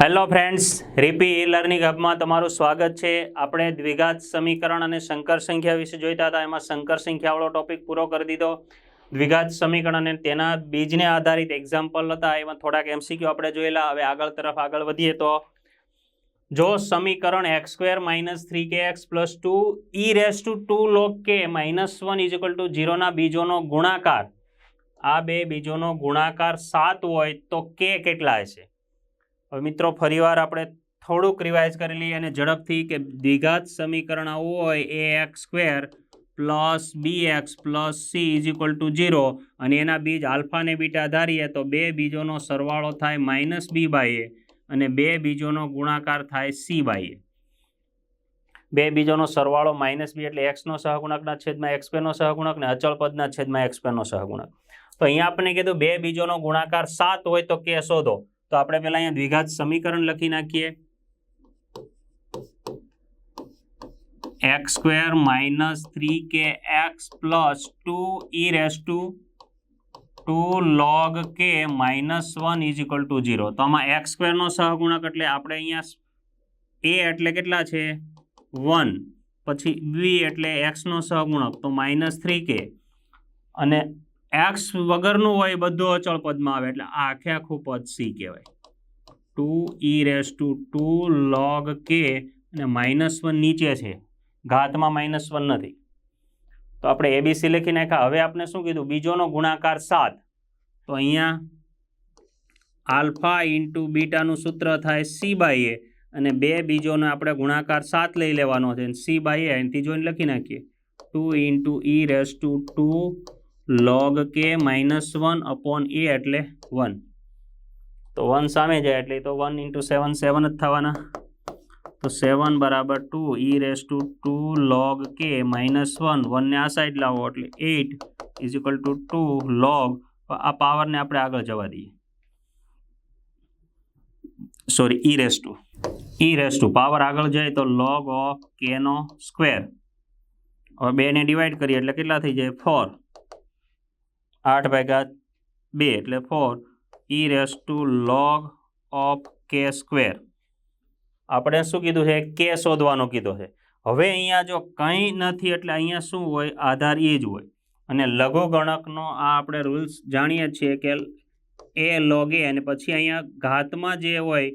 Hello friends, રીપી e learning હબમાં તમારું સ્વાગત છે। આપણે દ્વિઘાત સમીકરણ અને સંકર સંખ્યા વિશે જોઈતા હતા। એમાં સંકર સંખ્યાવાળો ટોપિક પૂરો કરી દીધો। દ્વિઘાત સમીકરણ અને તેના બીજને આધારિત એક્ઝામ્પલ હતા, એમાં થોડાક એમસીક્યુ આપણે જોયેલા। હવે આગળ વધીએ તો જો સમીકરણ x² - 3kx + 2 e⁻² log k - 1 = 0 ના બીજોનો ગુણાકાર, આ બે બીજોનો ગુણાકાર 7 હોય તો k કેટલા હશે? હવે મિત્રો ફરીવાર આપણે થોડુંક રિવાઇઝ કરી લઈએ અને ઝડપથી કે દ્વિઘાત સમીકરણ આવું હોય ax² + bx + c = 0 અને એના બીજ આલ્ફા અને બીટા ધારીએ તો બે બીજોનો સરવાળો થાય -b/a અને બે બીજોનો ગુણાકાર થાય c/a। બે બીજોનો સરવાળો -b એટલે x નો સહગુણકના છેદમાં x² નો સહગુણક ને અચળ પદના છેદમાં x² નો સહગુણક। તો અહીંયા આપણે કીધું બે બીજોનો ગુણાકાર 7 હોય તો k શોધો। તો આપણે પહેલા અહીંયા દ્વિઘાત સમીકરણ લખી નાખીએ। x² - 3kx + 2e⁻² log k - 1 = 0। તો આમાં x² નો સહગુણક એટલે આપણે અહીંયા a એટલે કેટલા છે 1, પછી b એટલે x નો સહગુણક તો -3k અને x વગરનું હોય બધું અચળ પદમાં આવે એટલે આ આખે આખું પદ c કહેવાય। 2e⁻² log k અને -1 નીચે છે, ઘાતમાં -1 નથી, તો આપણે abc લખી નાખ્યા। હવે આપણે શું કીધું? બીજોનો ગુણાકાર 7, તો અહીંયા આલ્ફા × બીટાનું સૂત્ર થાય c/a અને બે બીજોનો આપણે ગુણાકાર 7 લઈ લેવાનો છે, c/a અહીંથી જોઈને લખી નાખીએ 2 × e⁻² log k - 1/a એટલે 1, તો 1 સામે જાય એટલે તો 1 × 7 7 જ થવાના, તો 7 = 2 e⁻² log k - 1, 1 ને આ સાઈડ લાવો એટલે 8 = 2 log, આ પાવરને આપણે આગળ જવા દઈએ, સોરી e⁻, પાવર આગળ જાય તો log of k નો સ્ક્વેર। હવે 2 ને ડિવાઈડ કરીએ એટલે કેટલા થઈ જાય 4, 8/2 એટલે 4 e⁻² log of k²। આપણે શું કીધું છે? k શોધવાનું કીધું છે। હવે અહીંયા જો કંઈ નથી એટલે અહીંયા શું હોય? આધાર એ જ હોય, અને લઘુગણકનો આ આપણે રૂલ્સ જાણીએ છીએ કે a log a અને પછી અહીંયા ઘાતમાં જે હોય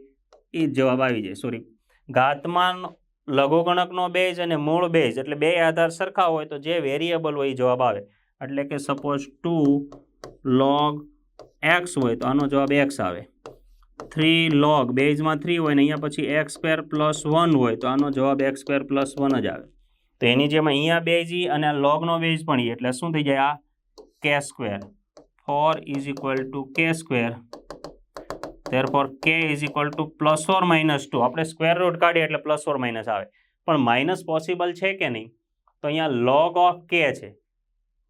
એ જવાબ આવી જાય। સોરી, ઘાતમાં લઘુગણકનો બેઝ અને મૂળ બેઝ એટલે બે આધાર સરખા હોય તો જે વેરિયેબલ હોય એ જવાબ આવે। એટલે કે સપોઝ 2 log x હોય તો આનો જવાબ x આવે, 3 log બેઝમાં 3 હોય ને અહીંયા પછી x² + 1 હોય તો આનો જવાબ x² + 1 જ આવે। તો એની જેમ અહીંયા બેઝ અને લોગનો બેઝ પણ એટલે શું થઈ જાય? આ k², 4 = k², therefore k = +or -2। આપણે સ્ક્વેર રૂટ કાઢીએ એટલે +or- આવે, પણ માઇનસ પોસિબલ છે કે નહીં? તો અહીંયા log of k છે,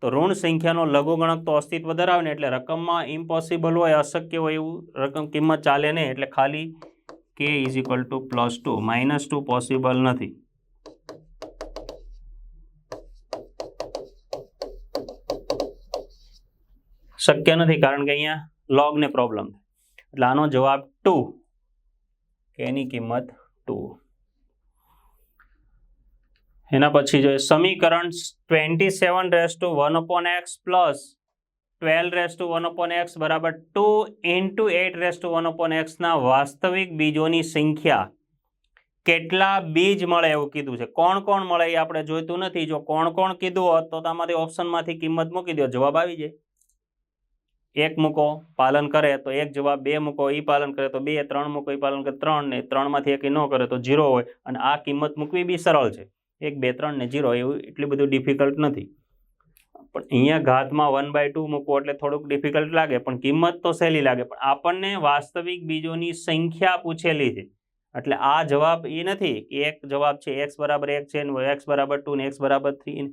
તો ઋણ સંખ્યાનો લઘુગણક તો અસ્તિત્વ ધરાવે ને એટલે રકમમાં ઇમ્પોસિબલ હોય, અશક્ય હોય એવું રકમ કિંમત ચાલે નહીં, એટલે ખાલી k = +2, -2 પોસિબલ નથી। શક્ય નથી કારણ કે અહીંયા log ને પ્રોબ્લેમ થાય, એટલે આનો જવાબ 2, k ની કિંમત 2। એના પછી જોઈએ સમીકરણ 27⁻1/x + 12⁻1/x = 2 × 8⁻1/x ના વાસ્તવિક બીજોની સંખ્યા કેટલા બીજ મળે એવું કીધું છે। કોણ કોણ મળે એ આપણે જોઈતું નથી, જો કોણ કોણ કીધું હોત તો તમારી ઓપ્શનમાંથી કિંમત મૂકી દો, જવાબ આવી જાય। 1 મૂકો પાલન કરે તો 1 જવાબ, 2 મૂકો એ પાલન કરે તો 2, 3 મૂકો એ પાલન કરે 3 ને 3માંથી 1 ન કરે તો 0 હોય, અને આ કિંમત મૂકવી બી સરળ છે, 1 2 3 ને 0, એવું એટલું બધું ડિફિકલ્ટ નથી। પણ અહીંયા ઘાતમાં 1/2 મૂકવો એટલે થોડુંક ડિફિકલ્ટ લાગે, પણ કિંમત તો સહેલી લાગે, પણ આપણને વાસ્તવિક બીજોની સંખ્યા પૂછેલી છે, એટલે આ જવાબ એ નથી કે એક જવાબ છે x = 1 છે ને x = 2 ને x = 3,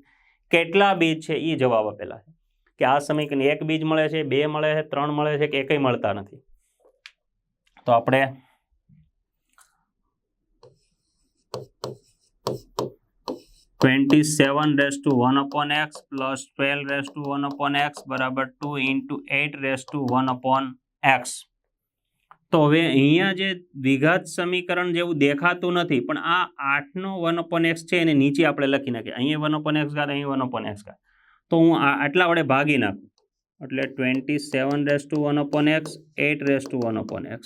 કેટલા બીજ છે એ જવાબ આપેલા છે, કે આ સમીકરણ 1 બીજ મળે છે, 2 મળે છે, 3 મળે છે કે એકય મળતા નથી। તો આપણે (27⁻1/x + 12⁻1/x = 2 × 8⁻1/x) તો હવે અહીંયા જે દ્વિઘાત સમીકરણ જેવું દેખાતું નથી, પણ આ 8નો 1/x છે એને નીચે આપણે લખી નાખીએ. અહીંયા 1/x ઘાત, અહીં 1/x ઘાત. તો હું આટલા વડે ભાગી નાખું એટલે 27 1/x 8 1/x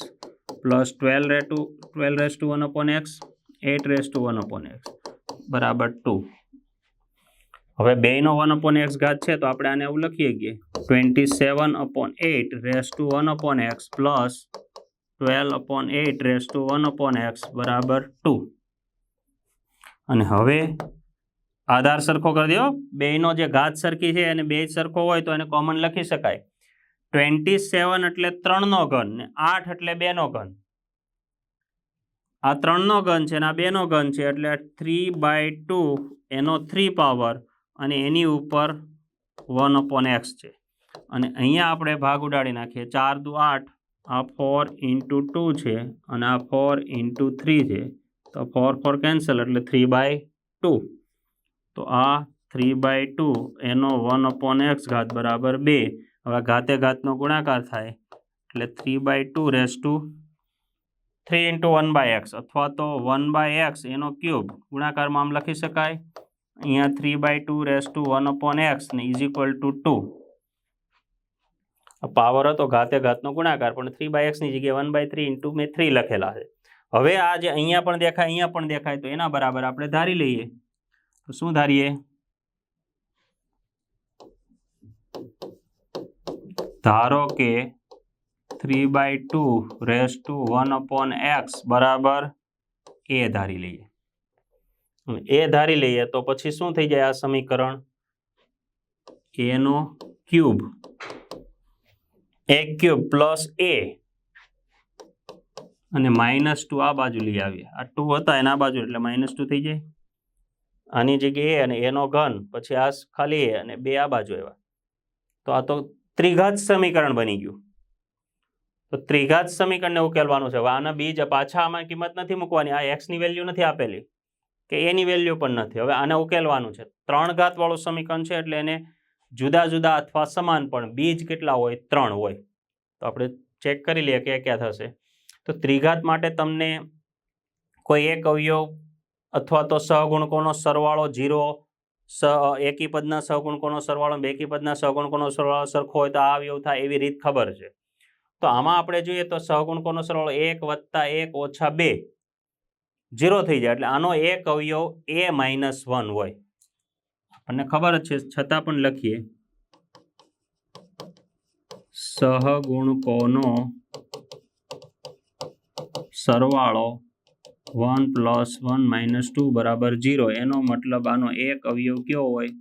plus 12 1/x 8 1/x બરાબર 2. હવે બેનો 1/x ઘાત છે તો આપણે આને એવું લખીએ કે 27/8 1/x પ્લસ 12/8 1/x બરાબર 2. અને હવે આધાર સરખો કરી દો. બેનો જે ઘાત સરખી છે અને બે સરખો હોય તો એને કોમન લખી શકાય. 27 એટલે 3નો ઘન ને 8 એટલે 2નો ઘન. આ 3નો ઘન છે અને આ 2નો ઘન છે એટલે 3/2 એનો 3 પાવર અને એની ઉપર 1/x છે. અને અહીંયા આપણે ભાગ ઉડાડી નાખીએ. 4 દુ 8, આ 4 × 2 છે અને આ 4 × 3 છે. તો 4 કેન્સલ એટલે 3/2. તો આ 3/2 એનો 1/x ઘાત બરાબર 2. હવે ઘાતે ઘાતનો ગુણાકાર થાય એટલે 3/2 3 × 1/x અથવા તો 1/x એનો ક્યુબ ગુણાકારમાં આમ લખી શકાય. અહીંયા 3/2 1/x ને ઇઝ ઇક્વલ ટુ 2. પાવર હતો ઘાતે ઘાતનો ગુણાકાર, પણ 3/x ની જગ્યાએ 1/3 × મેં 3 લખેલા છે. હવે આ જે અહીંયા પણ દેખાય અહીંયા પણ દેખાય તો એના બરાબર આપણે ધારી લઈએ. તો શું ધારીએ? ધારો કે 3/2 1/x બરાબર a ધારી લઈએ. a ધારી લઈએ તો પછી શું થઈ જાય આ સમીકરણ? a નો ક્યુબ પ્લસ a અને -2 આ બાજુ લઈ આવીએ. આ 2 હતા એના બાજુ એટલે -2 થઈ જાય. આની જગ્યાએ a અને a નો ઘન, પછી આ ખાલી a અને 2 આ બાજુ આવ્યા. તો આ તો ત્રિઘાત સમીકરણ બની ગયું. તો ત્રિઘાત સમીકરણને ઉકેલવાનું છે. હવે આના બીજ પાછા આમાં કિંમત નથી મૂકવાની. આ x ની વેલ્યુ નથી આપેલી કે a ની વેલ્યુ પણ નથી. હવે આને ઉકેલવાનું છે. 3 ઘાત વાળું સમીકરણ છે એટલે એને જુદા જુદા અથવા સમાન પણ બીજ કેટલા હોય? 3 હોય. તો આપણે ચેક કરી લઈએ કે ક્યાં થશે. તો ત્રિઘાત માટે તમને કોઈ એક અવયવ અથવા તો સહગુણકોનો સરવાળો 0, એકી પદના સહગુણકોનો સરવાળો, બેકી પદના સહગુણકોનો સરવાળો સરખો હોય તો આ અવયવ થાય એવી રીત ખબર છે. તો આમાં આપણે જોઈએ તો સહગુણકોનો સરવાળો 1 + 1 - 2 0 થઈ જાય. એટલે આનો એક અવયવ a - 1 હોય. આપણને ખબર જ છે છતાં પણ લખીએ. સહગુણકોનો સરવાળો 1 + 1 - 2 બરાબર 0. એનો મતલબ આનો એક અવયવ કયો હોય?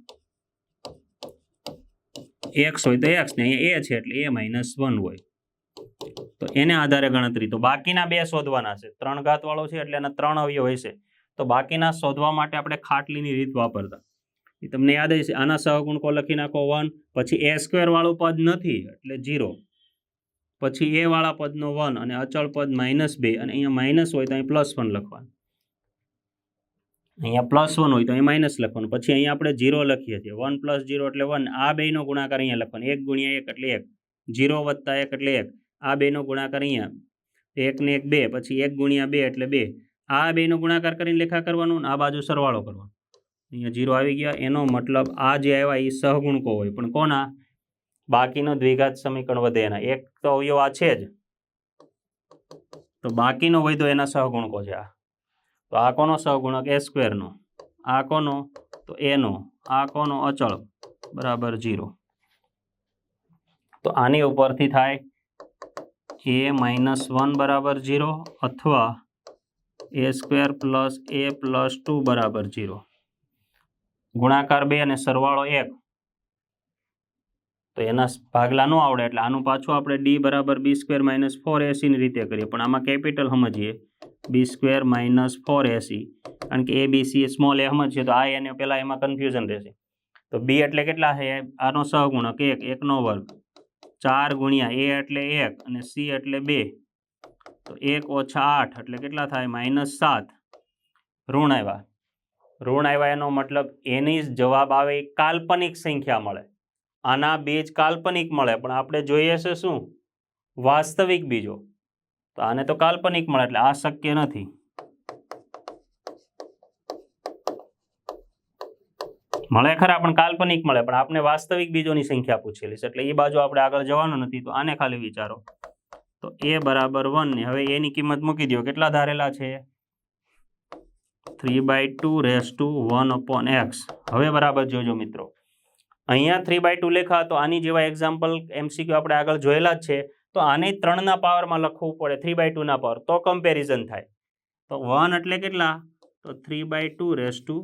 x હોય તો x ને અહીંયા a છે એટલે a - 1 હોય. તો એને આધારે ગણતરી. તો બાકીના બે શોધવાના છે. 3 ઘાત વાળો છે એટલે એના 3 અવયવ હશે. તો બાકીના શોધવા માટે આપણે ખાટલીની રીત વાપરતા. એ તમને યાદ હશે. આના સહગુણકો લખી નાખો 1, પછી a² વાળું પદ નથી એટલે 0, પછી a વાળા પદનો 1 અને અચળ પદ -2 અને અહીંયા માઇનસ હોય તો અહીં +1 લખવાનું. અહીંયા +1 હોય તો અહીં માઇનસ લખવાનું. પછી અહીંયા આપણે 0 લખીએ છીએ. 1 + 0 એટલે 1. આ બેનો ગુણાકાર અહીંયા લખવાનો. 1 × 1 એટલે 1, 0 + 1 એટલે 1. આ બેનો ગુણાકાર અહીંયા 1 ને 1 2, પછી 1 × 2 એટલે 2. આ બેનો ગુણાકાર કરીને લેખા કરવાનું અને આ બાજુ સરવાળો કરવાનો. અહીંયા 0 આવી ગયા. એનો મતલબ આ જે આવ્યા એ સહગુણકો હોય. પણ કોના? બાકીનો દ્વિઘાત સમીકરણ વધે એના. એક તો અવયવ આ છે જ, તો બાકીનો વધ્યો એના સહગુણકો છે આ. તો આ કોનો સહગુણક? a² નો. આ કોનો? તો a નો. આ કોનો? અચળ બરાબર 0. તો આની ઉપરથી થાય a - 1 બરાબર 0 અથવા a² + a + 2 બરાબર 0. ગુણાકાર 2 અને સરવાળો 1. તો એના ભાગલા ન આવડે એટલે આનું પાછું આપણે d બરાબર b² - 4ac ની રીતે કરીએ. પણ આમાં કેપિટલ સમજીએ, b² - 4ac, કારણ કે a b c small a સમજીએ તો આ એને પહેલાં એમાં કન્ફ્યુઝન રહેશે. તો b એટલે કેટલા છે? આનો સહગુણક 1, 1નો વર્ગ, 4 × a એટલે 1 અને c એટલે 2. તો 1 - 8 એટલે કેટલા થાય? -7. ઋણ આવ્યા એનો મતલબ એની જવાબ આવે એ કાલ્પનિક સંખ્યા મળે. આના બીજ કાલ્પનિક મળે, પણ આપણે જોઈએ છે શું? વાસ્તવિક બીજો. તો આને તો કાલ્પનિક મળે એટલે આ શક્ય નથી. મળે ખરા પણ કાલ્પનિક મળે, પણ આપણે વાસ્તવિક બીજોની સંખ્યા પૂછેલી છે એટલે એ બાજુ આપણે આગળ જવાનું નથી. તો આને ખાલી વિચારો. તો a બરાબર 1 ને હવે એની કિંમત મૂકી દો. કેટલા ધારેલા છે? 3/2 રેઝ ટુ 1/x. હવે બરાબર જોજો મિત્રો, અહીંયા 3/2 લેખા તો આની જેવા એક્ઝામ્પલ MCQ આપણે આગળ જોયેલા જ છે. તો આને 3ના પાવરમાં લખવું પડે, 3/2 ના પાવર, તો કમ્પેરિઝન થાય. તો 1 એટલે કેટલા? તો 3/2 રેઝ ટુ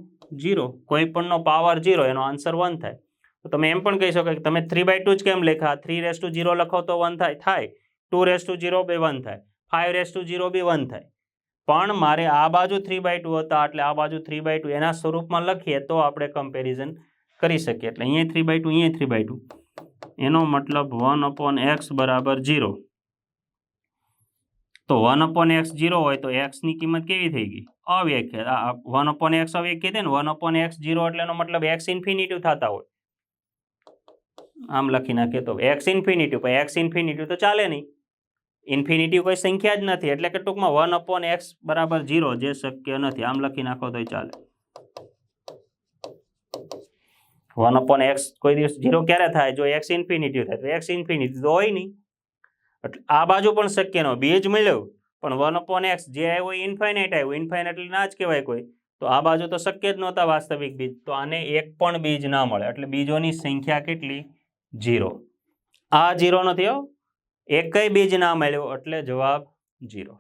0. કોઈ પણનો પાવર 0, એનો આન્સર 1 થાય. તો તમે એમ પણ કહી શકો કે તમે 3/2 જ કેમ લેખા? 3 રેઝ ટુ 0 લખો તો 1 થાય. 2 રેઝ ટુ 0 બી 1 થાય. 5 રેઝ ટુ 0 બી 1 થાય. પણ મારે આ બાજુ 3/2 હતા એટલે આ બાજુ 3/2 એના સ્વરૂપમાં લખીએ તો આપણે કમ્પેરિઝન કરી શકીએ. એટલે અહીંયા 3/2, અહીંયા 3/2. એનો મતલબ 1/x બરાબર 0. તો 1/x 0 હોય તો x ની કિંમત કેવી થઈ ગઈ? અવ્યાખ્ય. 1/x અવ્યાખ્ય છે ને, 1/x 0 એટલે એનો મતલબ x ઇન્ફિનિટી થતા હોય. આમ લખી નાખીએ તો x ઇન્ફિનિટી, પણ x ઇન્ફિનિટી તો ચાલે નહીં. ઇન્ફિનિટી કોઈ સંખ્યા જ નથી એટલે કે ટૂંકમાં 1/x બરાબર 0 જે શક્ય નથી. આમ લખી નાખો તોય ચાલે. 1/x કોઈ દિવસ 0 ક્યારે થાય? જો x ઇન્ફિનિટી થાય. તો x ઇન્ફિનિટી તો હોય નહીં એટલે આ બાજુ પણ શક્ય ન. બીજ મળ્યું પણ 1/x જે આવ્યો એ ઇન્ફાઇનાઇટ આવ્યું. ઇન્ફાઇનાઇટ એટલે ના જ કહેવાય કોઈ. તો આ બાજુ તો શક્ય જ નહોતા વાસ્તવિક બીજ. તો આને એક પણ બીજ ના મળે એટલે બીજોની સંખ્યા કેટલી? 0. આ 0 નથી હો, એકય બીજ ના મળ્યો એટલે જવાબ 0.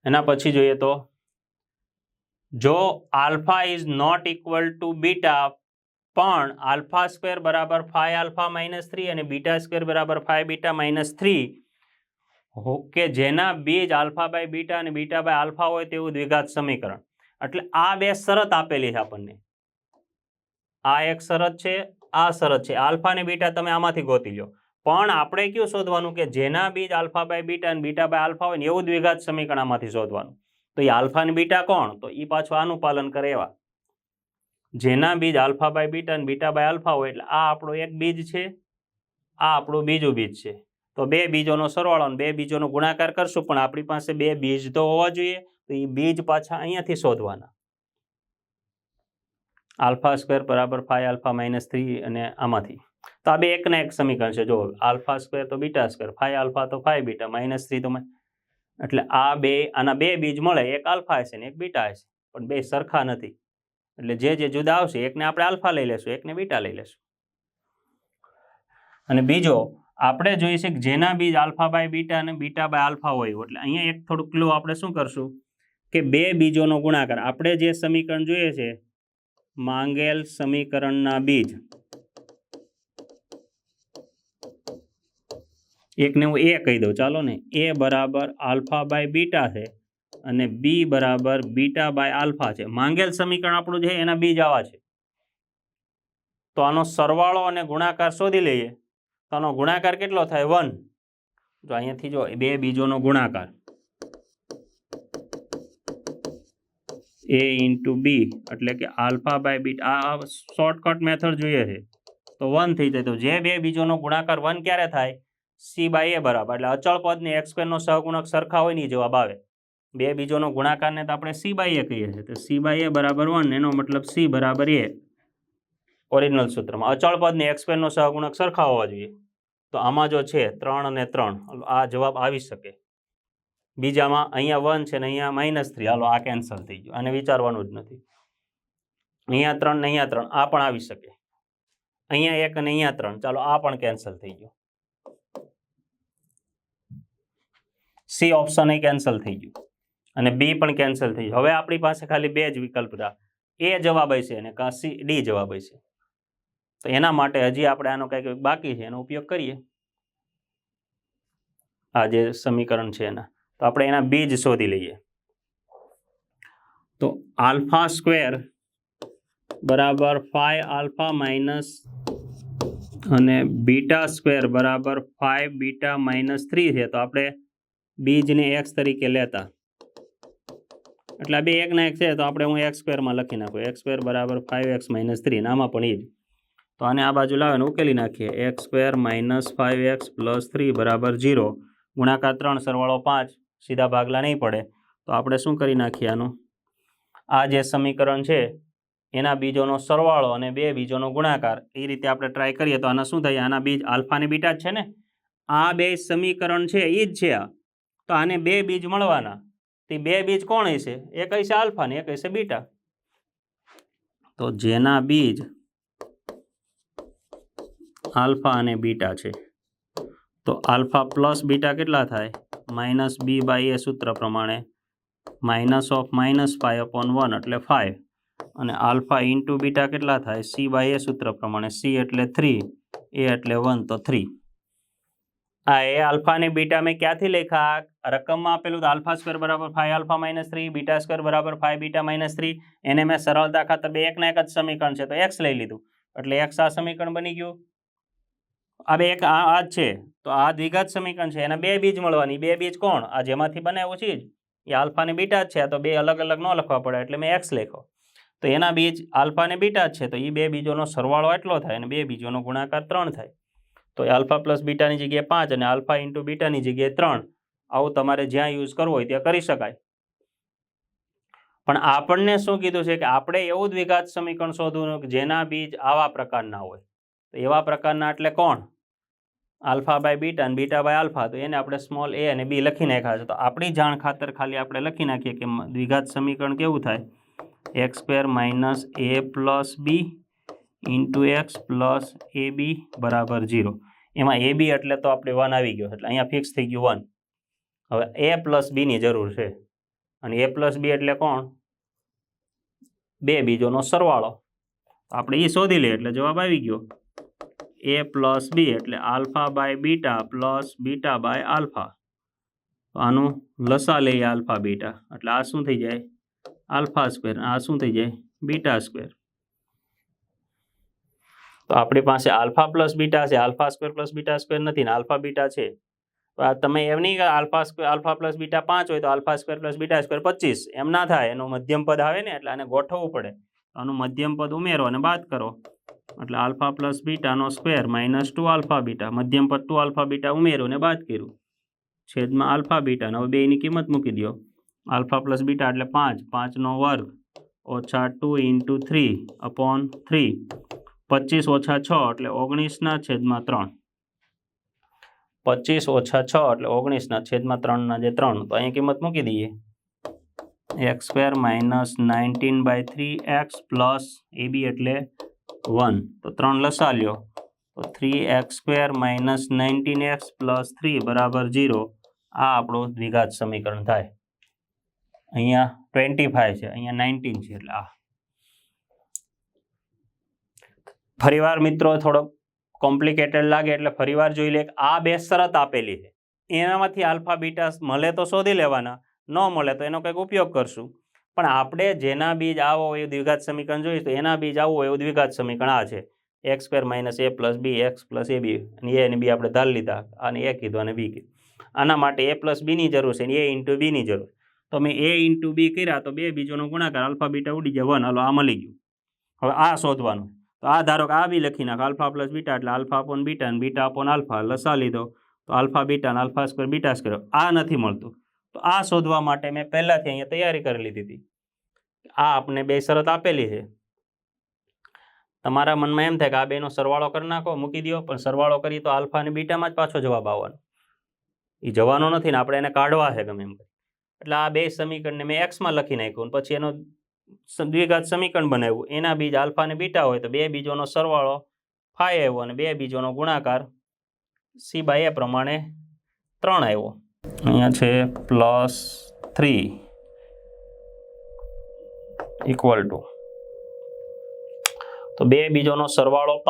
એના પછી જોઈએ તો જો alpha is not equal to beta પણ આલ્ફા સ્ક્વેર બરાબર 5 આલ્ફા માઇનસ 3 અને બીટા સ્ક્વેર બરાબર 5 બીટા માઇનસ 3 કે જેના બીજ આલ્ફા બાય બીટા અને બીટા બાય આલ્ફા હોય તેવું દ્વિઘાત સમીકરણ. એટલે આ બે શરત આપેલી છે આપણને. આ એક શરત છે, આ શરત છે. આલ્ફા અને બીટા તમે આમાંથી ગોતી લો. પણ આપણે કયું શોધવાનું? કે જેના બીજ આલ્ફા બાય બીટા અને બીટા બાય આલ્ફા હોય ને એવું દ્વિઘાત સમીકરણ આમાંથી શોધવાનું. તો એ આલ્ફા અને બીટા કોણ? તો એ પાછું આનું પાલન કરે એવા. જેના બીજ આલ્ફા બાય બીટા અને બીટા બાય આલ્ફા હોય એટલે આ આપણો એક બીજ છે, આ આપણું બીજું બીજ છે. તો બે બીજોનો સરવાળો અને બે બીજોનો ગુણાકાર કરશું, પણ આપણી પાસે બે બીજ તો હોવા જોઈએ. તો એ બીજ પાછા અહીંયાથી શોધવાના. આલ્ફા સ્ક્વેર બરાબર 5 આલ્ફા માઇનસ 3 અને આમાંથી. તો આ બે એકના એક સમીકરણ છે. જો આલ્ફા સ્ક્વેર તો બીટા સ્ક્વેર, 5 આલ્ફા તો 5 બીટા, માઇનસ 3 તો એટલે આ બે, આના બે બીજ મળે. એક આલ્ફા હશે ને એક બીટા હશે, પણ બે સરખા નથી. એટલે જે જુદા આવશે એકને આપણે આલ્ફા લઈ લેશું, એકને બીટા લઈ લેશું. અને બીજો આપણે જોઈશે કે જેના બીજ આલ્ફા બાય બીટા અને બીટા બાય આલ્ફા હોય. એટલે અહીંયા એક થોડું ક્લુ આપણે શું કરશું કે બે બીજોનો ગુણાકાર. આપણે જે સમીકરણ જોઈએ છે માંગેલ સમીકરણના બીજ, એકને હું એ કહી દઉં ચાલો ને. એ બરાબર આલ્ફા બાય બીટા છે અને બી બરાબર બીટા બાય આલ્ફા છે. માંગેલ સમીકરણ આપણું છે એના બીજ આવા છે. તો આનો સરવાળો અને ગુણાકાર શોધી લઈએ. તો આનો ગુણાકાર કેટલો થાય? 1. જો અહીંયાથી જો બે બીજોનો ગુણાકાર a ઇન્ટુ બી એટલે કે આલ્ફા બાય બીટા. આ શોર્ટકટ મેથડ જોઈએ છે તો 1 થઈ જાય. તો જે બે બીજોનો ગુણાકાર 1 ક્યારે થાય? c બાય a બરાબર. એટલે અચળ પદને x સ્ક્વેરનો સહગુણક સરખા હોય ને જવાબ આવે. બે બીજોનો ગુણાકારને તો આપણે c બાય a કહીએ છીએ. તો c બાય a બરાબર 1, એનો મતલબ c બરાબર a. ઓરિજિનલ સૂત્રમાં અચળ પદને x સ્ક્વેરનો સહગુણક સરખા હોવા જોઈએ. તો આમાં જો છે 3 અને 3, આ જવાબ આવી શકે. બીજામાં અહીંયા 1 છે ને અહીંયા -3, હાલો આ કેન્સલ થઈ ગયું, આને વિચારવાનું જ નથી. અહીંયા 3 ને અહીંયા 3, આ પણ આવી શકે. અહીંયા 1 અને અહીંયા 3, ચાલો આ પણ કેન્સલ થઈ ગયું. સી ઓપ્શન એ કેન્સલ થઈ ગયું અને બી પણ કેન્સલ થઈ ગયું. હવે આપણી પાસે ખાલી બે જ વિકલ્પ રહ્યા. એ જવાબ હશે અને કાં સી ડી જવાબ હશે. તો એના માટે હજી આપણે આનો કંઈક બાકી છે, એનો ઉપયોગ કરીએ. આ જે સમીકરણ છે એના, તો આપણે એના બીજ શોધી લઈએ. તો આલ્ફા સ્ક્વેર બરાબર 5 આલ્ફા માઇનસ અને બીટા સ્ક્વેર બરાબર 5 બીટા માઇનસ 3 છે. તો આપણે બીજને x તરીકે લેતા, એટલે બે એકના એક છે તો આપણે હું x સ્ક્વેરમાં લખી નાખું. x સ્ક્વેર બરાબર 5x માઇનસ 3, આમાં પણ એ જ. તો આને આ બાજુ લાવીને ઉકેલી નાખીએ. x² - 5x + 3 = 0. ગુણાકાર 3 સરવાળો 5 સીધા ભાગલા નહીં પડે તો આપણે શું કરી નાખીએ આનું આ જે સમીકરણ છે એના બીજોનો સરવાળો અને બે બીજોનો ગુણાકાર એ રીતે આપણે ટ્રાય કરીએ તો આના શું થાય આના બીજ આલ્ફા અને બીટા જ છે ને આ બે સમીકરણ છે એ જ છે આ તો આને બે બીજ મળવાના તે બે બીજ કોણ હશે એક હશે આલ્ફા ને એક હશે બીટા તો જેના બીજ આલ્ફા અને બીટા છે તો આલ્ફા પ્લસ બીટા કેટલા થાય -b/a સૂત્ર પ્રમાણે -(-5/1) એટલે 5 અને આલ્ફા ઇન્ટુ બીટા કેટલા થાય c/a સૂત્ર પ્રમાણે c એટલે 3 a એટલે 1 તો 3 આ એ આલ્ફા અને બીટા મેં ક્યાંથી લખ્યા રકમમાં આપેલું તો α² = 5α - 3 β² = 5β - 3 એને મેં સરળતા ખાતર બે એકના એક જ સમીકરણ છે તો x લઈ લીધું એટલે x આ સમીકરણ બની ગયું આ બે એક આ જ છે તો આ દ્વિઘાત સમીકરણ છે એના બે બીજ મળવાની બે બીજ કોણ આ જેમાંથી બનાવ્યું છે એ આલ્ફા અને બીટા જ છે તો બે અલગ અલગ ન લખવા પડે એટલે મેં x લખ્યો તો એના બીજ આલ્ફા અને બીટા જ છે તો એ બે બીજોનો સરવાળો એટલો થાય અને બે બીજોનો ગુણાકાર 3 થાય તો આલ્ફા પ્લસ બીટાની જગ્યાએ 5 અને આલ્ફા ઇન્ટુ બીટાની જગ્યાએ 3 આવું તમારે જ્યાં યુઝ કરવું હોય ત્યાં કરી શકાય પણ આપણને શું કીધું છે કે આપણે એવું દ્વિઘાત સમીકરણ શોધવું કે જેના બીજ આવા પ્રકારના હોય તો એવા પ્રકારના એટલે કોણ આલ્ફા બાય બીટા અને બીટા બાય આલ્ફા તો એને આપણે સ્મોલ a અને b લખી નાખ્યા છે તો આપણી જાણ ખાતર ખાલી આપણે લખી નાખીએ કે દ્વિઘાત સમીકરણ કેવું થાય x² - a + b * x + ab = 0 એમાં ab એટલે તો આપણે 1 આવી ગયો એટલે અહીંયા ફિક્સ થઈ ગયું 1 હવે a + b ની જરૂર છે અને a + b એટલે કોણ બે બીજોનો સરવાળો આપણે એ શોધી લઈએ એટલે જવાબ આવી ગયો a + b એટલે alpha by beta plus beta by alpha તો આનું લસા લઈએ આલ્ફા બીટા એટલે આ શું થઈ જાય α², આ શું થઈ જાય β². તો આપણી પાસે આલ્ફા પ્લસ બીટા છે α² પ્લસ β² નથી ને આલ્ફા બીટા છે તમે એમ નહીં કે આલ્ફા પ્લસ બીટા 5 હોય તો α² પ્લસ β² 25 એમ ના થાય એનું મધ્યમ પદ આવે ને એટલે આને ગોઠવવું પડે આનું મધ્યમ પદ ઉમેરો અને બાદ કરો એટલે આલ્ફા પ્લસ બીટાનો સ્ક્વેર -2α બીટા મધ્યમ પદ 2α બીટા ઉમેર્યું અને બાદ કર્યું છેદમાં આલ્ફા બીટા હવે બેની કિંમત મૂકી દો આલ્ફા પ્લસ બીટા એટલે 5 5નો વર્ગ ઓછા 2 × 3/3 25 ઓછા 6 એટલે 19/3 25 ઓછા 6 એટલે 19/3 જે 3 તો અહીં કિંમત મૂકી દઈએ x² - 19/3x પ્લસ ab એટલે 1 તો 3 લસા લ્યો તો 3x² - 19x પ્લસ 3 = 0 આ આપણું દ્વિઘાત સમીકરણ થાય અહીંયા 25 છે અહીંયા 19 છે એટલે આ ફરીવાર મિત્રો થોડો કોમ્પ્લિકેટેડ લાગે એટલે ફરીવાર જોઈ લે આ બે શરત આપેલી છે એનામાંથી આલ્ફા બીટા મળે તો શોધી લેવાના ન મળે તો એનો કંઈક ઉપયોગ કરશું પણ આપણે જેના બીજ આવો એ દ્વિઘાત સમીકરણ જોઈશું તો એના બીજ આવું એવું દ્વિઘાત સમીકરણ આ છે x² - a + b x + ab અને a અને b આપણે ધાર લીધા અને a કીધું અને b કીધું આના માટે a + b ની જરૂર છે અને a × b ની જરૂર તો મેં a × b કર્યા તો બે બીજોનો ગુણાકાર આલ્ફા બીટા ઉડી જાય 1 હાલો આ મળી ગયું હવે આ શોધવાનું તો આ ધારો કે આ બી લખી નાખ આલ્ફા પ્લસ બીટા એટલે આલ્ફા અપોન બીટા અને બીટા અપોન આલ્ફા લસા લીધો તો આલ્ફા બીટા અને α² β² આ નથી મળતું તો આ શોધવા માટે મેં પહેલાથી અહીંયા તૈયારી કરી લીધી હતી આ આપણે બે શરત આપેલી છે તમારા મનમાં એમ થાય કે આ બેનો સરવાળો કરી નાખો મૂકી દો પણ સરવાળો કરી તો આલ્ફા અને બીટામાં જ પાછો જવાબ આવવાનો એ જવાનો નથી ને આપણે એને કાઢવા છે ગમે એમ એટલે આ બે સમીકરણને મેં એક્સમાં લખી નાખ્યું પછી એનો દ્વિઘાત સમીકરણ બનાવ્યું એના બીજ આલ્ફા અને બીટા હોય તો બે બીજોનો સરવાળો 5 આવ્યો અને બે બીજોનો ગુણાકાર c/a પ્રમાણે 3 આવ્યો અહીંયા છે +3 = તો બે બીજોનો સરવાળો 5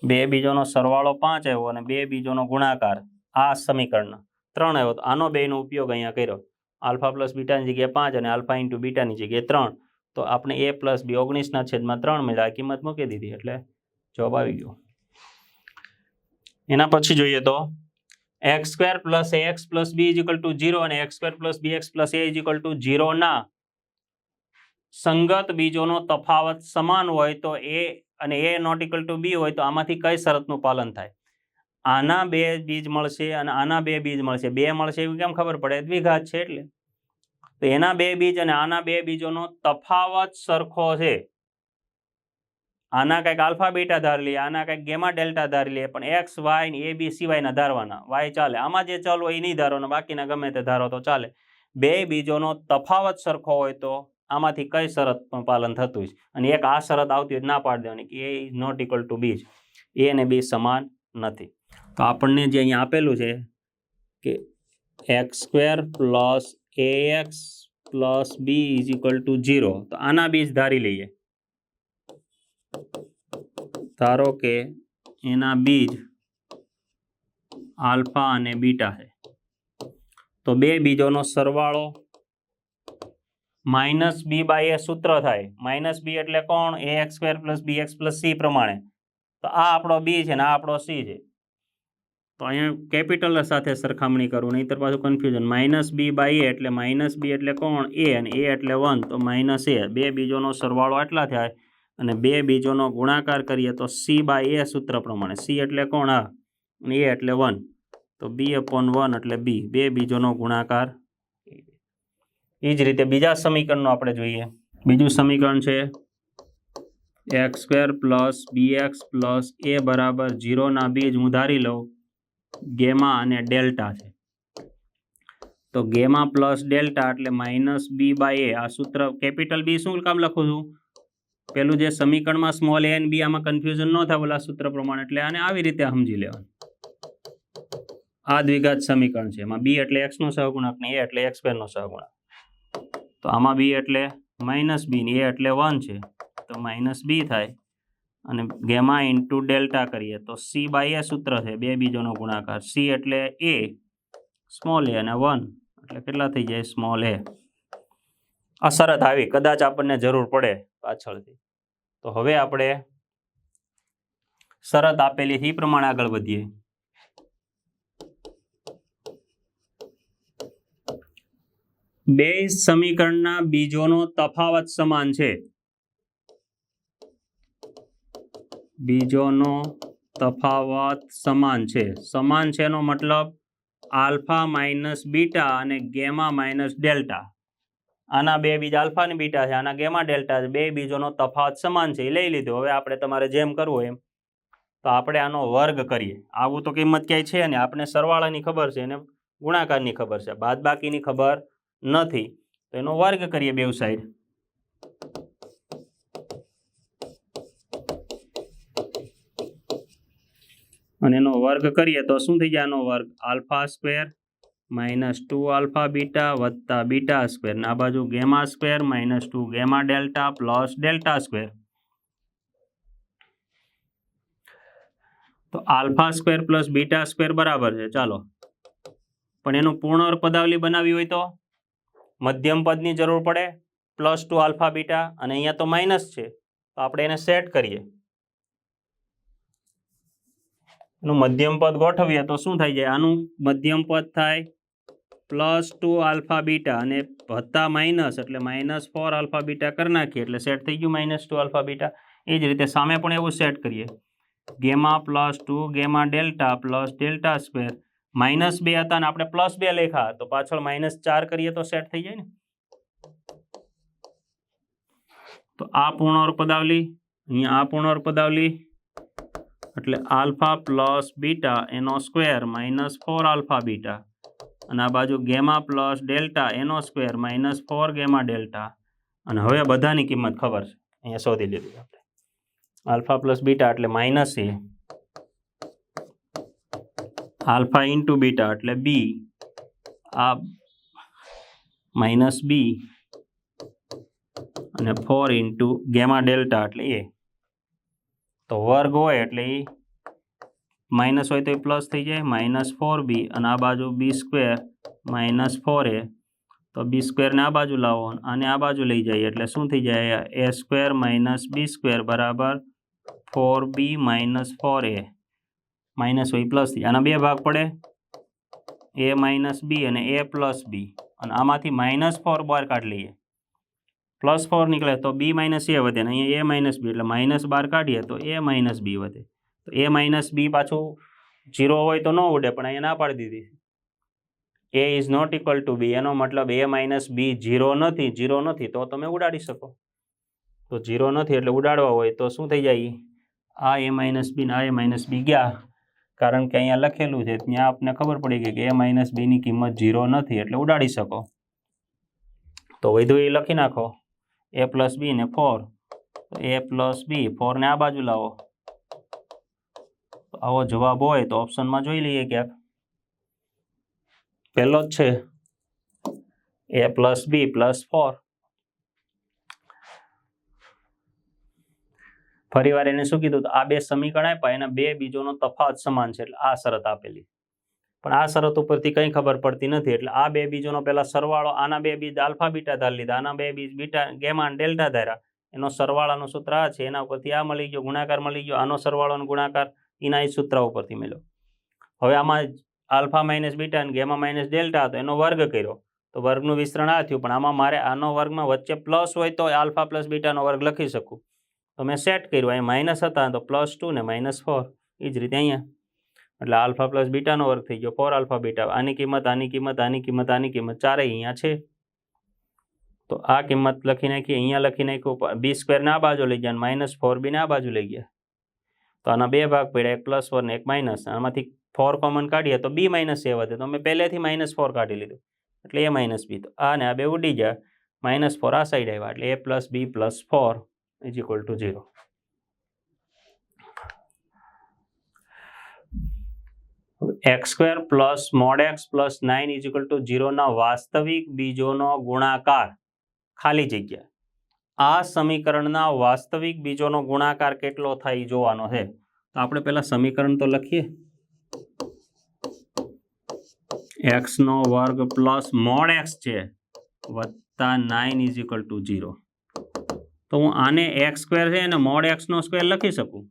બે બીજોનો સરવાળો 5 આવ્યો અને બે બીજોનો ગુણાકાર આ સમીકરણ 3 આવ્યો તો આનો બેનો ઉપયોગ અહીંયા કર્યો આલ્ફા પ્લસ બીટાની જગ્યાએ 5 અને આલ્ફા ઇન્ટુ બીટાની જગ્યાએ 3 તો આપણે a + b 19/3 મળ્યા કિંમત મૂકી દીધી એટલે જવાબ આવી ગયો એના પછી જોઈએ તો x² + ax + b = 0 અને x² + bx + a = 0 ના સંગત બીજોનો તફાવત સમાન હોય તો એ અને એ નોટ ઇક્વલ ટુ બી હોય તો આમાંથી કઈ શરતનું પાલન થાય? આના બે બીજ મળશે અને આના બે બીજ મળશે. બે મળશે એવું કેમ ખબર પડે? દ્વિઘાત છે એટલે. તો એના બે બીજ અને આના બે બીજોનો તફાવત સરખો છે. આના કંઈક આલ્ફા બીટા ધારી લઈએ, આના કંઈક ગેમા ડેલ્ટા ધારી લઈએ, પણ એક્સ વાય ને એ બી સિવાયના ધારવાના. વાય ચાલે, આમાં જે ચલ હોય એ નહીં ધારવાના, બાકીના ગમે તે ધારો તો ચાલે. બે બીજોનો તફાવત સરખો હોય તો આમાંથી કઈ શરતનું પાલન થતું છે? અને એક આ શરત આવતી હોય ના પાડી દેવાની કે એ ઇઝ નોટ ઇક્વલ ટુ બી. એ અને બી સમાન નથી. તો આપણને જે અહીંયા આપેલું છે કે x square plus a x plus b is equal to 0, તો આના બીજ ધારી લઈએ. ધારો કે એના બીજ આલ્ફા અને બીટા છે, તો બે બીજોનો સરવાળો માઇનસ બી બાય એ સૂત્ર થાય. માઇનસ બી એટલે કોણ? એ એક્સ સ્ક્વેર પ્લસ બી એક્સ પ્લસ સી પ્રમાણે. તો આ આપણો બી છે ને આ આપણો સી છે. તો અહીંયા કેપિટલ સાથે સરખામણી કરું, નહીંતર પાછું કન્ફ્યુઝન. માઇનસ બી બાય એ એટલે માઇનસ બી એટલે કોણ? એ, અને એ એટલે 1, તો માઇનસ એ. બે બીજોનો સરવાળો એટલા થાય અને બે બીજોનો ગુણાકાર કરીએ તો સી બાય એ સૂત્ર પ્રમાણે. સી એટલે કોણ? આ, અને એ એટલે 1, તો બી અપોન 1 એટલે બી. બે બીજોનો ગુણાકાર. એ જ રીતે બીજા સમીકરણનો આપણે જોઈએ. બીજું સમીકરણ છે એક્સ સ્ક્વેર પ્લસ બી એક્સ પ્લસ એ બરાબર 0ના બીજ હું ધારી લઉં ગેમા અને ડેલ્ટા છે. તો ગેમા પ્લસ ડેલ્ટા એટલે માઇનસ બી બાય એ. આ સૂત્ર કેપિટલ બી શું કામ લખું છું? પેલું જે સમીકરણમાં સ્મોલ એ અને બી, આમાં કન્ફ્યુઝન ન થાય ઓલા સૂત્ર પ્રમાણે, એટલે આને આવી રીતે સમજી લેવાનું. આ દ્વિઘાત સમીકરણ છે. એમાં બી એટલે એક્સનો સહગુણક ને એ એટલે એક્સ સ્ક્વેરનો સહગુણક. તો આમાં બી એટલે માઇનસ બી ને એ એટલે 1 છે, તો માઇનસ બી થાય. અને ગેમા ઇન્ટુ ડેલ્ટા કરીએ તો સી બાય એ સૂત્ર છે, બે બીજોનો ગુણાકાર. સી એટલે એ સ્મોલ એ અને 1 એટલે કેટલા થઈ જાય? સ્મોલ એ. આ શરત આવી, કદાચ આપણને જરૂર પડે પાછળથી. તો હવે આપણે શરત આપેલી છે એ પ્રમાણે આગળ વધીએ. બે સમીકરણના બીજોનો તફાવત સમાન છે. બીજોનો તફાવત સમાન છે. સમાન છે એનો મતલબ આલ્ફા માઇનસ બીટા અને ગેમા માઇનસ ડેલ્ટા. આના બે બીજ આલ્ફા અને બીટા છે, આના ગેમા ડેલ્ટા છે. બે બીજોનો તફાવત સમાન છે, એ લઈ લીધો. હવે આપણે તમારે જેમ કરવું એમ. તો આપણે આનો વર્ગ કરીએ. આવું તો કિંમત ક્યાંય છે ને. આપણે સરવાળાની ખબર છે અને ગુણાકારની ખબર છે, બાદબાકીની ખબર નથી. તો એનો વર્ગ કરીએ બેઉ સાઈડ. અને એનો વર્ગ કરીએ તો શું થઈ જાય? આનો વર્ગ alpha square minus 2 alpha beta વત્તા બીટા સ્ક્વેર, ને આ બાજુ gamma square minus 2 gamma delta plus delta square. તો alpha square plus beta square બરાબર છે. ચાલો, પણ એનું પૂર્ણ પદાવલી બનાવી હોય તો મધ્યમ પદની જરૂર પડે. +2 આલ્ફા બીટા, અને અહીંયા તો માઇનસ છે, તો આપણે એને સેટ કરીએ. એનું મધ્યમ પદ ગોઠવીએ તો શું થઈ જાય? આનું મધ્યમ પદ થાય +2 આલ્ફા બીટા અને વત્તા માઇનસ એટલે -4 આલ્ફા બીટા કરી નાખીએ એટલે સેટ થઈ ગયું -2 આલ્ફા બીટા. એ જ રીતે સામે પણ એવું સેટ કરીએ. Gamma +2 gamma delta plus delta square. -2 હતા ને આપણે +2 લખ્યા, તો પાછળ -4 કરીએ તો સેટ થઈ જાય ને. તો આ પૂર્ણ પદાવલી, અહીંયા આ પૂર્ણ પદાવલી, એટલે આલ્ફા પ્લસ બીટા એનો સ્ક્વેર -4 આલ્ફા બીટા, અને આ બાજુ ગેમા પ્લસ ડેલ્ટા એનો સ્ક્વેર -4 ગેમા ડેલ્ટા. અને હવે બધાની કિંમત ખબર છે, અહીંયા શોધી લીધી આપણે. આલ્ફા પ્લસ બીટા એટલે -a, આલ્ફા ઇન્ટુ બીટા એટલે બી, આ -b, અને 4 ઇન્ટુ ગેમા ડેલ્ટા એટલે એ. તો વર્ગ હોય એટલે એ માઇનસ હોય તો એ પ્લસ થઈ જાય, -4b, અને આ બાજુ બી સ્ક્વેર -4a, તો બી સ્ક્વેરને આ બાજુ લાવો અને આ બાજુ લઈ જઈએ એટલે શું થઈ જાય? a square minus b square બરાબર 4b -4a. માઇનસ હોય પ્લસ થઈ, આના બે ભાગ પડે, a માઇનસ બી અને a પ્લસ બી, અને આમાંથી -4 બહાર કાઢી લઈએ. +4 નીકળે તો b માઇનસ a વધે ને અહીંયા a માઇનસ b એટલે માઇનસ 12 કાઢીએ તો a માઇનસ b વધે. તો a માઇનસ b પાછું 0 હોય તો ન ઉડે પણ અહીંયા ના પાડી દીધી. a is not equal to b એનો મતલબ a માઇનસ b 0 નથી તો તમે ઉડાડી શકો. તો 0 નથી એટલે ઉડાડવા હોય તો શું થઈ જાય? આ a માઇનસ b ને આ a માઇનસ b ગયા, કારણ કે અહીંયા લખેલું છે ત્યાં આપને ખબર પડી ગઈ કે a માઇનસ b ની કિંમત 0 નથી એટલે ઉડાડી શકો. તો વધુ એ લખી નાખો a પ્લસ b ને 4, a પ્લસ b 4 ને આ બાજુ લાવો. આવો જવાબ હોય તો ઓપ્શનમાં જોઈ લઈએ ક્યાંક. પહેલો જ છે a પ્લસ b પ્લસ 4. ફરી વાર એને શું કીધું? આ બે સમીકરણ આપ્યા એના બે બીજોનો તફાવત સમાન છે એટલે આ શરત આપેલી. પણ આ શરત ઉપરથી કંઈ ખબર પડતી નથી એટલે આ બે બીજોનો પહેલા સરવાળો, આના બે બીજ આલ્ફા બીટા ધારી લીધા, આના બે બીજ બીટા ગેમા અને ડેલ્ટા ધાર્યા. એનો સરવાળાનું સૂત્ર આ છે, એના ઉપરથી આ મળી ગયો, ગુણાકાર મળી ગયો, આનો સરવાળો અને ગુણાકાર એના એ સૂત્ર ઉપરથી મળ્યો. હવે આમાં આલ્ફા માઇનસ બીટા અને ગેમા માઇનસ ડેલ્ટા હતો એનો વર્ગ કર્યો તો વર્ગનું વિસ્તરણ આ થયું. પણ આમાં મારે આનો વર્ગમાં વચ્ચે પ્લસ હોય તો આલ્ફા પ્લસ બીટાનો વર્ગ લખી શકું. તો મેં સેટ કર્યું, અહીંયા માઇનસ હતા તો +2 ને -4. એ જ રીતે અહીંયા એટલે આલ્ફા પ્લસ બીટાનો વર્ગ થઈ ગયો 4 આલ્ફા બીટા. આની કિંમત, આની કિંમત, આની કિંમત, આની કિંમત ચારેય અહીંયા છે. તો આ કિંમત લખી નાખી, અહીંયા લખી નાખ્યું. b² ને આ બાજુ લઈ ગયા અને -4b ને આ બાજુ લઈ ગયા. તો આના બે ભાગ પડ્યા, એક +1 ને એક માઇનસ. આમાંથી 4 કોમન કાઢીએ તો b માઇનસ a વધે. તો મેં પહેલેથી -4 કાઢી લીધું એટલે a માઇનસ b. તો આ ને આ બે ઉડી ગયા, -4 આ સાઈડ આવ્યા એટલે a plus b plus 4 is equal to 0. x² plus mod x plus 9 is equal to 0 ના વાસ્તવિક બીજોનો ગુણાકાર ખાલી જગ્યા. આ સમીકરણના વાસ્તવિક બીજોનો ગુણાકાર કેટલો થાય જોવાનો છે. તો આપણે પહેલા સમીકરણ તો લખીએ. x નો વર્ગ પ્લસ mod x છે વત્તા 9 ઇઝ ઇક્વલ ટુ 0. તો હું આને x² છે અને mod x નો સ્ક્વેર લખી શકું.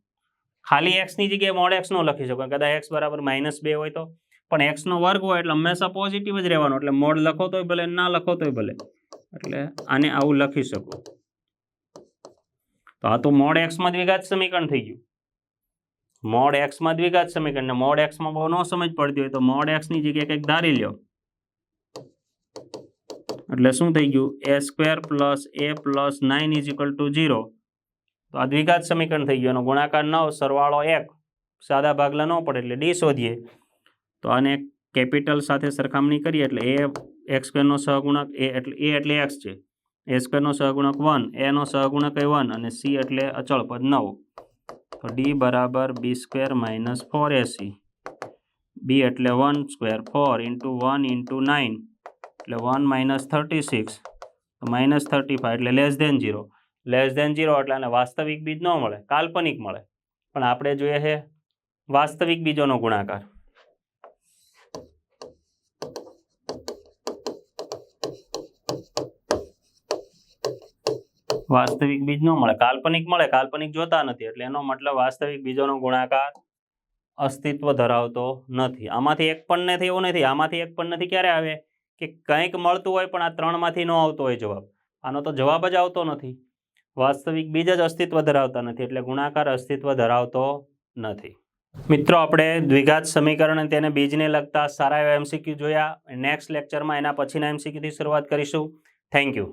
ખાલી x ની જગ્યાએ mod x નો લખી શકું, કદાચ x બરાબર -2 હોય તો. પણ x નો વર્ગ હોય એટલે હંમેશા પોઝિટિવ જ રહેવાનો, એટલે મોડ લખો તોય ભલે, ના લખો તોય ભલે. એટલે આને આવું લખી શકું. તો આ તો mod x માં દ્વિઘાત સમીકરણ થઈ ગયું. mod x માં દ્વિઘાત સમીકરણ, ને mod x માં બહુ ન સમજ પડતી હોય તો mod x ની જગ્યાએ કંઈક ધારી લ્યો. એટલે શું થઈ ગયું? a² plus a plus 9 is equal to 0. તો આ દ્વિઘાત સમીકરણ થઈ ગયું. એનો ગુણાકાર 9, સરવાળો 1, સાદા ભાગલા ન પડે એટલે ડી શોધીએ. તો આને કેપિટલ સાથે સરખામણી કરીએ એટલે x² નો સહગુણક a એટલે x છે, a² નો સહગુણક 1, a નો સહગુણક 1 અને c એટલે અચળ પદ 9. તો d બરાબર b² માઇનસ 4ac. b એટલે 1² 4 ઇન્ટુ 1 ઇન્ટુ 9 એટલે 1 માઇનસ 36. તો -35 એટલે <0. <0 એટલે આને વાસ્તવિક બીજ ન મળે, કાલ્પનિક મળે. પણ આપણે જોઈએ છે વાસ્તવિક બીજોનો ગુણાકાર. વાસ્તવિક બીજ ન મળે, કાલ્પનિક મળે. કાલ્પનિક જોતા નથી એટલે એનો મતલબ વાસ્તવિક બીજોનો ગુણાકાર અસ્તિત્વ ધરાવતો નથી. આમાંથી એક પણ નથી એવું નથી. આમાંથી એક પણ નથી ક્યારે આવે? કે કંઈક મળતું હોય પણ આ ત્રણમાંથી ન આવતો હોય જવાબ. આનો તો જવાબ જ આવતો નથી. વાસ્તવિક બીજ જ અસ્તિત્વ ધરાવતા નથી એટલે ગુણાકાર અસ્તિત્વ ધરાવતો નથી. મિત્રો, આપણે દ્વિઘાત સમીકરણ અને તેને બીજને લગતા સારા એવા MCQ જોયા. નેક્સ્ટ લેક્ચરમાં એના પછીના MCQ થી શરૂઆત કરીશું. Thank you.